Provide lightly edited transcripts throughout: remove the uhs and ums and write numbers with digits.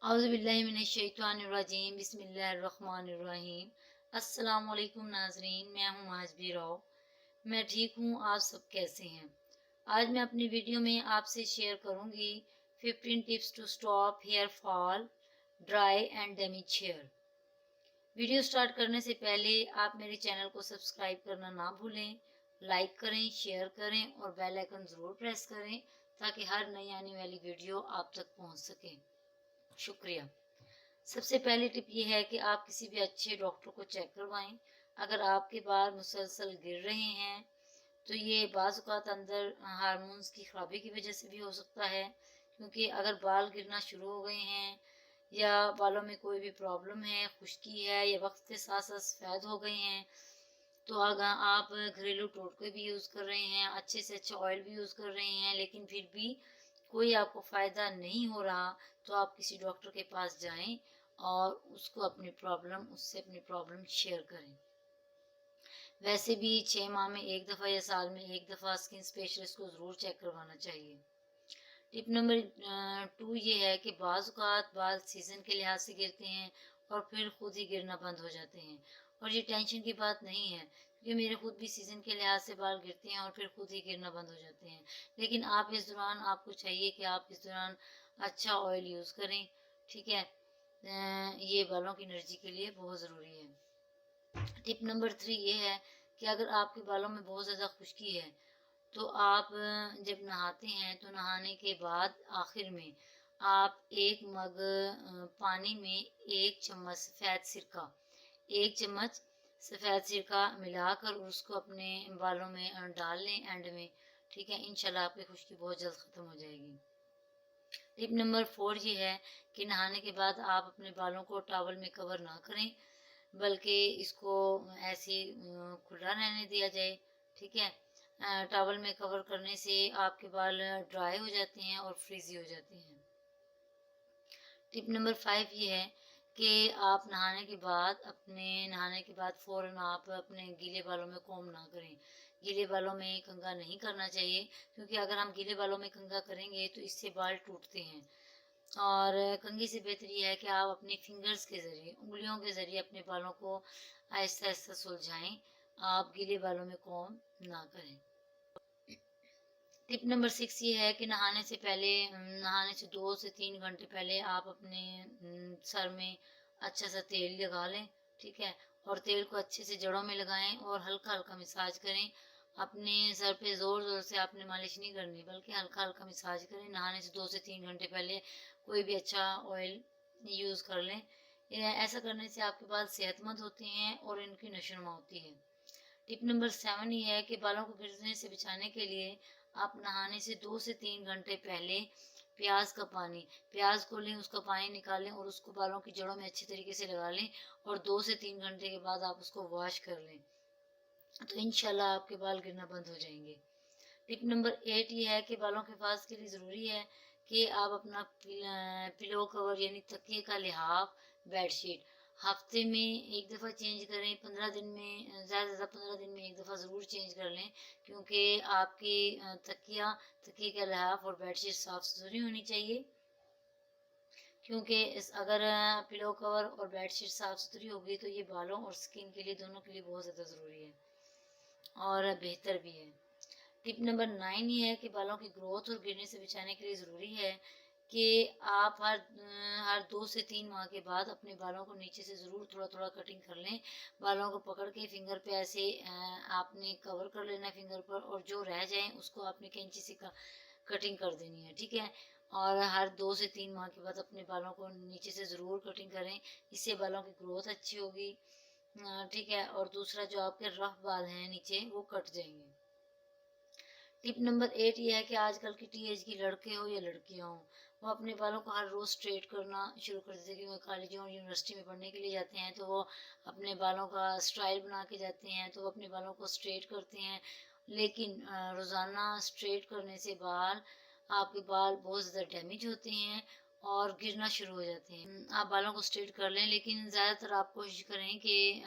औज़ुबिल्लाहिमिनश्शैतानिर्रजीम बिस्मिल्लाहिर्रहमानिर्रहीम। अस्सलाम वालेकुम नाज़रीन, मैं हूँ माजबी राव। मैं ठीक हूँ, आप सब कैसे हैं? आज मैं अपनी वीडियो में आपसे शेयर करूँगी 15 tips to stop hair fall, dry and damage hair. Video start करने से पहले आप मेरे चैनल को सब्सक्राइब करना ना भूलें, लाइक करें, शेयर करें और बेल आइकन ज़रूर प्रेस करें ताकि हर नई आने वाली वीडियो आप तक पहुँच सके। शुक्रिया। सबसे पहली टिप ये है कि आप किसी भी अच्छे डॉक्टर को चेक करवाएं। अगर आपके बाल मुसलसल गिर रहे हैं तो ये बाज़ औक़ात अंदर हार्मोन्स की ख़राबी की वजह से भी हो सकता है, क्योंकि अगर बाल गिरना शुरू हो गए हैं या बालों में कोई भी प्रॉब्लम है, खुश्की है या वक्त के साथ साथ सफ़ेद हो गए हैं, तो अगर आप घरेलू टोटके भी यूज़ कर रहे हैं, अच्छे से अच्छा ऑयल भी यूज़ कर रहे हैं, लेकिन फिर भी कोई आपको फ़ायदा नहीं हो रहा, तो आप किसी डॉक्टर के पास जाएं और उससे अपनी प्रॉब्लम शेयर करें। वैसे भी 6 माह में एक दफ़ा या साल में एक दफ़ा स्किन स्पेशलिस्ट को ज़रूर चेक करवाना चाहिए। टिप नंबर 2 ये है कि बाज़ औक़ात बाल सीज़न के लिहाज से गिरते हैं और फिर खुद ही गिरना बंद हो जाते हैं, और ये टेंशन की बात नहीं है, क्योंकि मेरे खुद भी सीज़न के लिहाज से बाल गिरते हैं और फिर खुद ही गिरना बंद हो जाते हैं। लेकिन आपको चाहिए कि आप इस दौरान अच्छा ऑयल यूज़ करें, ठीक है? ये बालों की एनर्जी के लिए बहुत ज़रूरी है। टिप नंबर 3 ये है कि अगर आपके बालों में बहुत ज़्यादा खुश्की है, तो आप जब नहाते हैं तो नहाने के बाद आखिर में आप 1 मग पानी में 1 चम्मच सफ़ेद सिरका मिलाकर उसको अपने बालों में डाल लें एंड में, ठीक है? इंशाल्लाह आपकी खुश्की बहुत जल्द ख़त्म हो जाएगी। टिप नंबर 4 ये है कि नहाने के बाद आप अपने बालों को टॉवल में कवर ना करें, बल्कि इसको ऐसे खुला रहने दिया जाए, ठीक है? टॉवल में कवर करने से आपके बाल ड्राई हो जाते हैं और फ्रीज़ी हो जाते हैं। टिप नंबर 5 ये है कि आप नहाने के बाद फ़ौरन आप अपने गीले बालों में कोम ना करें। गीले बालों में कंघा नहीं करना चाहिए, क्योंकि अगर हम गीले बालों में कंघा करेंगे तो इससे बाल टूटते हैं। और कंघी से बेहतर ये है कि आप अपनी फिंगर्स के ज़रिए, उंगलियों के ज़रिए अपने बालों को आहिस्ता-आहिस्ता सुलझाएँ। आप गीले बालों में कोम ना करें। टिप नंबर 6 ये है कि नहाने से 2 से 3 घंटे पहले आप अपने सर में अच्छा सा तेल लगा लें, ठीक है? और तेल को अच्छे से जड़ों में लगाएँ और हल्का-हल्का मसाज करें। अपने सर पे ज़ोर-ज़ोर से आपने मालिश नहीं करनी, बल्कि हल्का-हल्का मसाज करें। नहाने से 2 से 3 घंटे पहले कोई भी अच्छा ऑयल यूज़ कर लें। ऐसा करने से आपके बाल सेहतमंद होते हैं और इनकी नशोनुमा होती है। टिप नंबर 7 ये है कि बालों को गिरने से बचाने के लिए आप नहाने से 2 से 3 घंटे पहले प्याज को लें, उसका पानी निकालें और उसको बालों की जड़ों में अच्छे तरीके से लगा लें, और 2 से 3 घंटे के बाद आप उसको वॉश कर लें, तो इंशाल्लाह आपके बाल गिरना बंद हो जाएंगे। टिप नंबर 8 ये है कि बालों के हिफाज़त के लिए ज़रूरी है कि आप अपना पिलो कवर यानी तकिए का लिहाफ, बेडशीट हफ्ते में एक दफ़ा चेंज करें। 15 दिन में ज़्यादा से ज़्यादा 15 दिन में एक दफ़ा ज़रूर चेंज कर लें, क्योंकि आपकी तकिए का लिहाफ और बेडशीट साफ़ सुथरी होनी चाहिए, क्योंकि अगर पिलो कवर और बेडशीट साफ़ सुथरी होगी तो ये बालों और स्किन के लिए, दोनों के लिए बहुत ज़्यादा ज़रूरी है और बेहतर भी है। टिप नंबर 9 ये है कि बालों की ग्रोथ और गिरने से बचाने के लिए ज़रूरी है कि आप हर 2 से 3 माह के बाद अपने बालों को नीचे से ज़रूर थोड़ा-थोड़ा कटिंग कर लें। बालों को पकड़ के फिंगर पे ऐसे आपने कवर कर लेना है फिंगर पर, और जो रह जाएँ उसको आपने कैंची से कटिंग कर देनी है, ठीक है? और हर 2 से 3 माह के बाद अपने बालों को नीचे से ज़रूर कटिंग करें, इससे बालों की ग्रोथ अच्छी होगी, ठीक है? और दूसरा, जो आपके रफ़ बाल हैं नीचे, वो कट जाएँगे। टिप नंबर 8 ये है कि आजकल की टीनेज की लड़के हो या लड़कियां हों, वो अपने बालों को हर रोज़ स्ट्रेट करना शुरू कर देते हैं, क्योंकि कॉलेजों और यूनिवर्सिटी में पढ़ने के लिए जाते हैं, तो वो अपने बालों का स्टाइल बना के जाते हैं, तो वो अपने बालों को स्ट्रेट करते हैं। लेकिन रोज़ाना स्ट्रेट करने से आपके बाल बहुत ज़्यादा डैमेज होते हैं और गिरना शुरू हो जाते हैं। आप बालों को स्ट्रेट कर लें, लेकिन ज़्यादातर आप कोशिश करें कि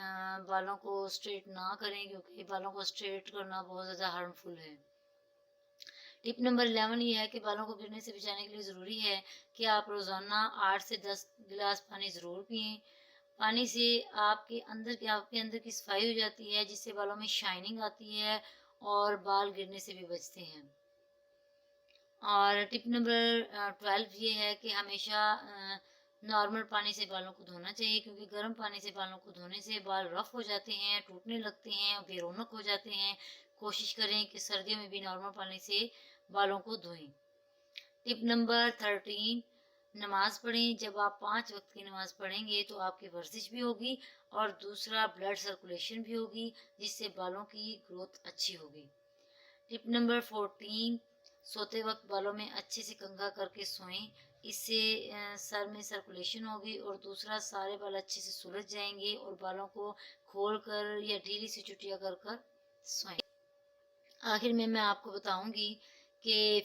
बालों को स्ट्रेट ना करें, क्योंकि बालों को स्ट्रेट करना बहुत ज़्यादा हार्मफुल है। टिप नंबर 11 ये है कि बालों को गिरने से बचाने के लिए ज़रूरी है कि आप रोज़ाना 8 से 10 गिलास पानी ज़रूर पिएं। पानी से आपके अंदर की सफाई हो जाती है, जिससे बालों में शाइनिंग आती है और बाल गिरने से भी बचते हैं। और टिप नंबर 12 ये है कि हमेशा नॉर्मल पानी से बालों को धोना चाहिए, क्योंकि गर्म पानी से बालों को धोने से बाल रफ हो जाते हैं, टूटने लगते हैं और बेरौनक हो जाते हैं। कोशिश करें कि सर्दियों में भी नॉर्मल पानी से बालों को धोएं। टिप नंबर 13, नमाज पढ़ें। जब आप 5 वक्त की नमाज पढ़ेंगे तो आपकी वर्जिश भी होगी और दूसरा ब्लड सर्कुलेशन भी होगी, जिससे बालों की ग्रोथ अच्छी होगी। टिप नंबर 14, सोते वक्त बालों में अच्छे से कंघा करके सोएं। इससे सर में सर्कुलेशन होगी और दूसरा सारे बाल अच्छे से सुलझ जाएंगे और बालों को खोल कर या ढीली सी चुटिया कर कर सोएं। आखिर में मैं आपको बताऊंगी कि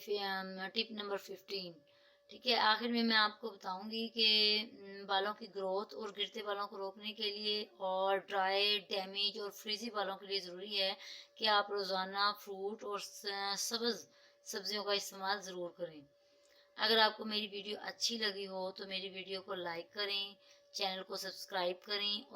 टिप नंबर 15, ठीक है, आखिर में मैं आपको बताऊंगी कि बालों की ग्रोथ और गिरते बालों को रोकने के लिए और ड्राई, डैमेज और फ्रीजी बालों के लिए ज़रूरी है कि आप रोज़ाना फ्रूट और सब्ज़ सब्जियों का इस्तेमाल ज़रूर करें। अगर आपको मेरी वीडियो अच्छी लगी हो तो मेरी वीडियो को लाइक करें, चैनल को सब्सक्राइब करें और